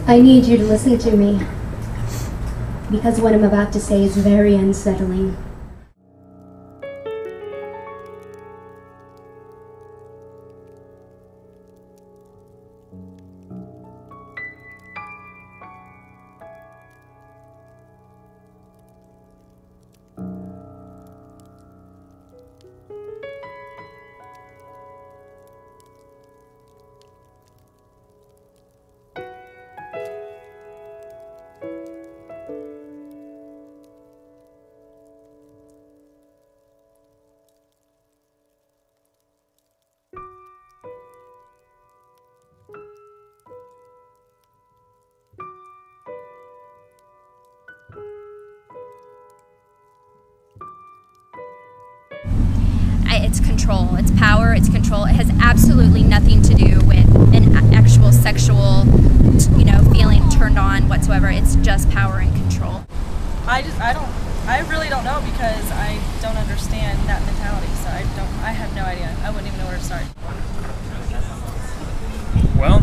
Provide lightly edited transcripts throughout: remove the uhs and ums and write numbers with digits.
I need you to listen to me, because what I'm about to say is very unsettling. It's control, it's power, it's control. It has absolutely nothing to do with an actual sexual, feeling turned on whatsoever. It's just power and control. I really don't know, because I don't understand that mentality. So I have no idea. I wouldn't even know where to start. Well,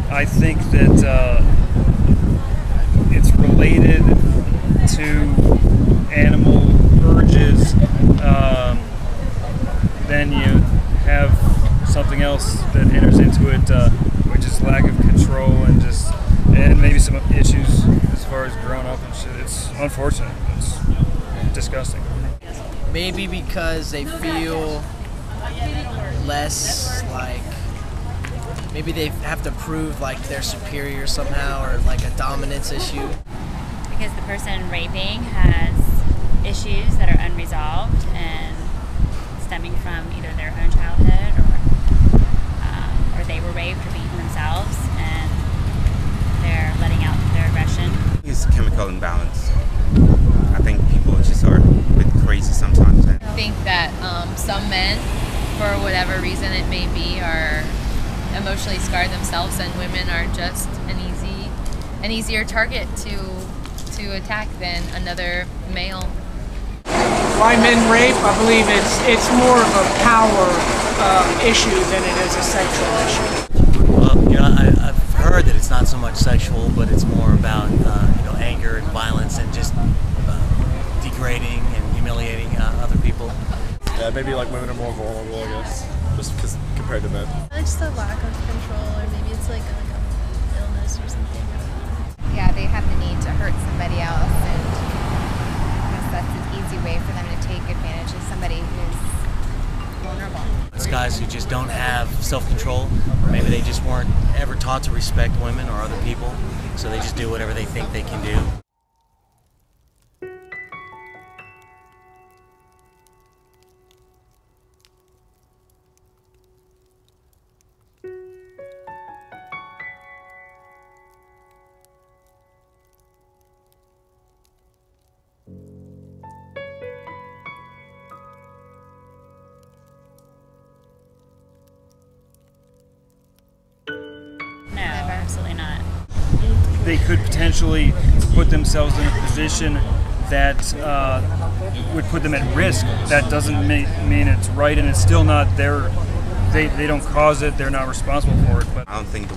I think that it's related to animal urges. Then you have something else that enters into it, which is lack of control and maybe some issues as far as growing up and shit. It's unfortunate. It's disgusting. Maybe because they feel less like, maybe they have to prove like they're superior somehow, or like a dominance issue. Because the person raping has issues that are unresolved and stemming from either their own childhood or they were raped or beaten themselves, and they're letting out their aggression. It's chemical imbalance. I think people just are a bit crazy sometimes. I think that some men, for whatever reason it may be, are emotionally scarred themselves, and women are just an easier target to attack than another male. Why men rape? I believe it's more of a power issue than it is a sexual issue. Well, I've heard that it's not so much sexual, but it's more about anger and violence and just degrading and humiliating other people. Yeah, maybe like women are more vulnerable, I guess, just because compared to men. It's the lack of control, or maybe it's like an illness or something. Yeah, they have the need to hurt somebody else, and I guess that's an easy way for them to take advantage of somebody who's vulnerable. It's guys who just don't have self-control, or maybe they just weren't ever taught to respect women or other people, so they just do whatever they think they can do. No, absolutely not. They could potentially put themselves in a position that would put them at risk. That doesn't mean it's right, and it's still not their. They don't cause it. They're not responsible for it. But I don't think the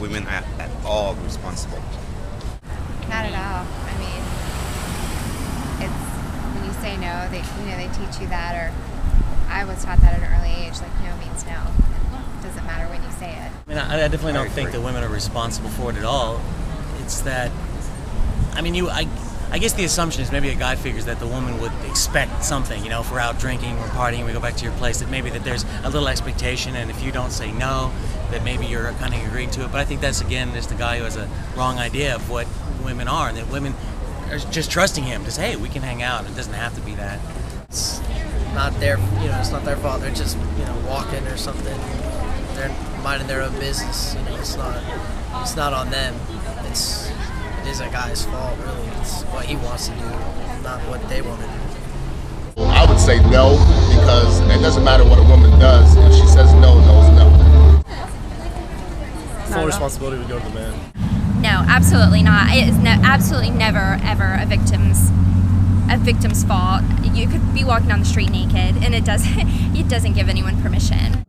women are at all responsible. Not at all. I mean, it's when you say no, they teach you that, or I was taught that at an early age. Like, no means no. It doesn't matter when you say it. I mean, I definitely don't think that women are responsible for it at all. It's that, I mean, I guess the assumption is maybe a guy figures that the woman would expect something, if we're out drinking, we're partying, we go back to your place, that maybe that there's a little expectation, and if you don't say no, that maybe you're kind of agreeing to it. But I think that's, again, just the guy who has a wrong idea of what women are, and that women are just trusting him to say, hey, we can hang out, it doesn't have to be that. It's not their, it's not their fault, they're just, walking or something, they're minding their own business, it's not on them. It is a guy's fault, really. It's what he wants to do, not what they want to do. I would say no, because it doesn't matter what a woman does. If she says no, no is no. Full responsibility would go to the man. No, absolutely not. It is absolutely never, ever a victim's fault. You could be walking down the street naked, and it doesn't give anyone permission.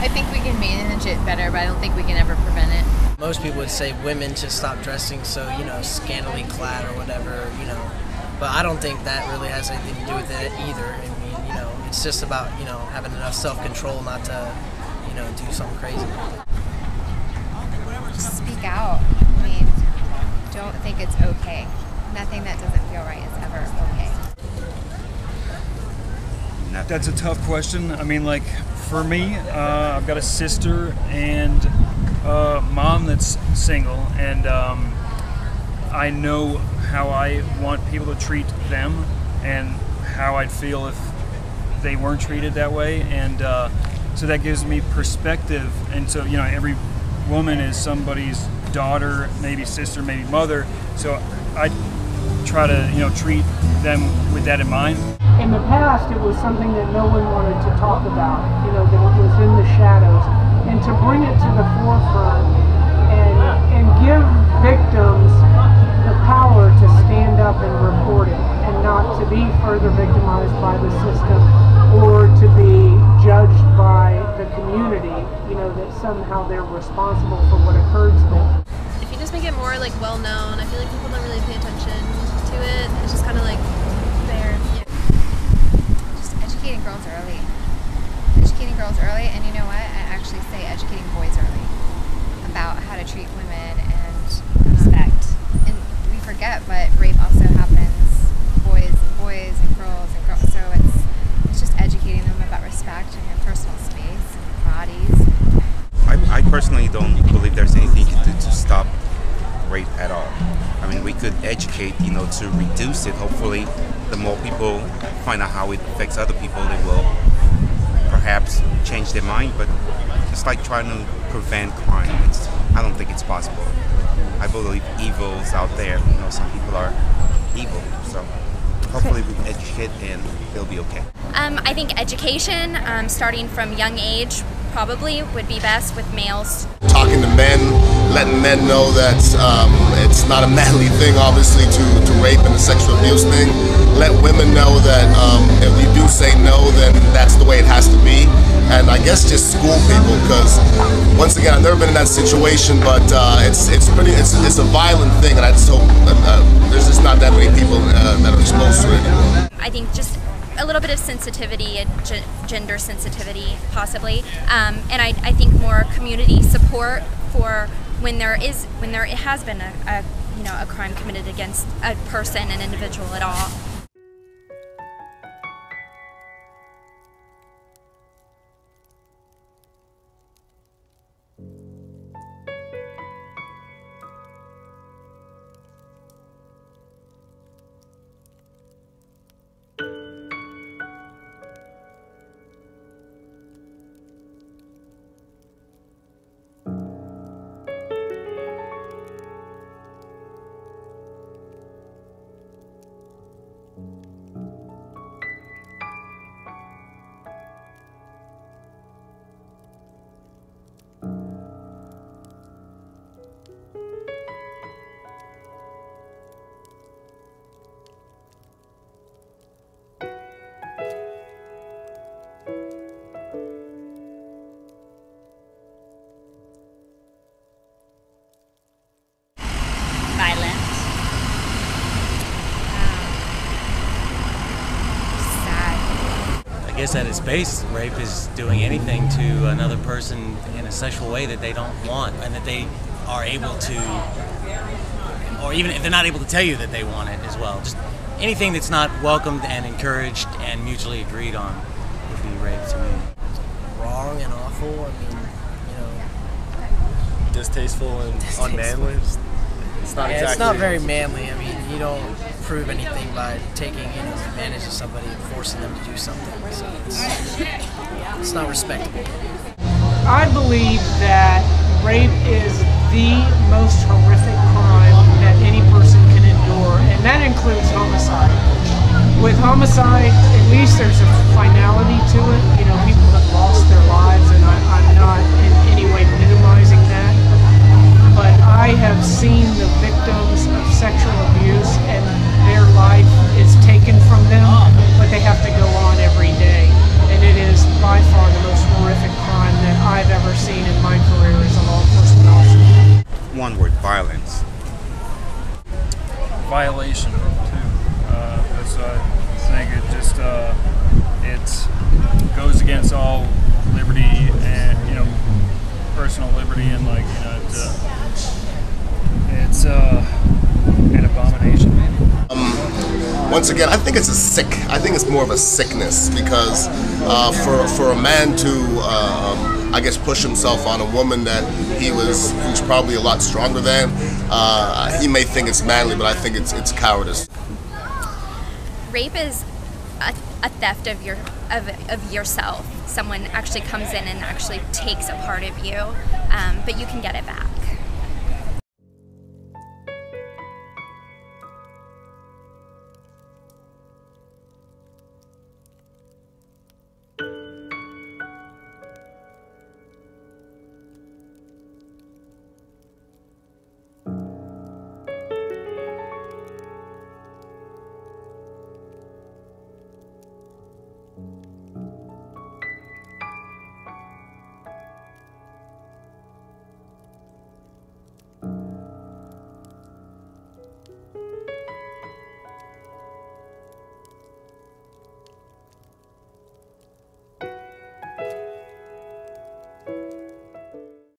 I think we can manage it better, but I don't think we can ever prevent it. Most people would say women to stop dressing so, scantily clad or whatever, But I don't think that really has anything to do with it either. I mean, it's just about, having enough self-control not to, do something crazy. Just speak out. I mean, don't think it's okay. Nothing that doesn't feel right is ever okay. That's a tough question. I mean, like, for me, I've got a sister and mom that's single, and I know how I want people to treat them and how I'd feel if they weren't treated that way, and so that gives me perspective. And so, every woman is somebody's daughter, maybe sister, maybe mother, so I try to, treat them with that in mind. In the past, it was something that no one wanted to talk about, that it was in the shadows. And to bring it to the forefront and give victims the power to stand up and report it and not to be further victimized by the system or to be judged by the community, that somehow they're responsible for what occurred to them. If you just make it more well known, I feel like people don't really pay attention to it. It's just kind of there. Educating girls early. Educating girls early, and you know what? I actually say educating boys early about how to treat women and respect. And we forget, but rape also happens boys and girls. So it's just educating them about respect and your personal space and bodies. I personally don't believe there's anything you can do to stop rape at all. I mean, we could educate, to reduce it. Hopefully, the more people find out how it affects other people, they will perhaps change their mind. But it's like trying to prevent crime. I don't think it's possible. I believe evil's out there. Some people are evil. So hopefully we can educate and they'll be okay. I think education, starting from young age, probably would be best with males. Talking to men, letting men know that it's not a manly thing, obviously, to rape and the sexual abuse thing. Let women know that if you do say no, then that's the way it has to be. And I guess just school people, because once again, I've never been in that situation, but it's a violent thing, and I just hope there's just not that many people that are exposed to it anymore. I think just a little bit of sensitivity, gender sensitivity, possibly, and I think more community support for when there has been a crime committed against a person, an individual at all. I guess at its base, rape is doing anything to another person in a sexual way that they don't want, and that they are able to, or even if they're not able to tell you that they want it as well. Just anything that's not welcomed and encouraged and mutually agreed on would be rape to me. Wrong and awful. I mean, distasteful and unmanly. It's not exactly. It's not very manly. I mean, you don't prove anything by taking advantage of somebody and forcing them to do something. So it's not respectable. I believe that rape is the most horrific crime that any person can endure, and that includes homicide. With homicide, at least there's a finality to it. People have lost their lives, and I'm not in any way minimizing that. But I have seen the victims of sexual abuse, and their life is taken from them, but they have to go on every day. And it is by far the most horrific crime that I've violation too. That's what I think. It just it goes against all liberty and personal liberty, and like it's an abomination. Once again, I think it's more of a sickness, because for a man to I guess push himself on a woman that who's probably a lot stronger than, he may think it's manly, but I think it's cowardice. Rape is a theft of yourself. Someone actually comes in and actually takes a part of you, but you can get it back.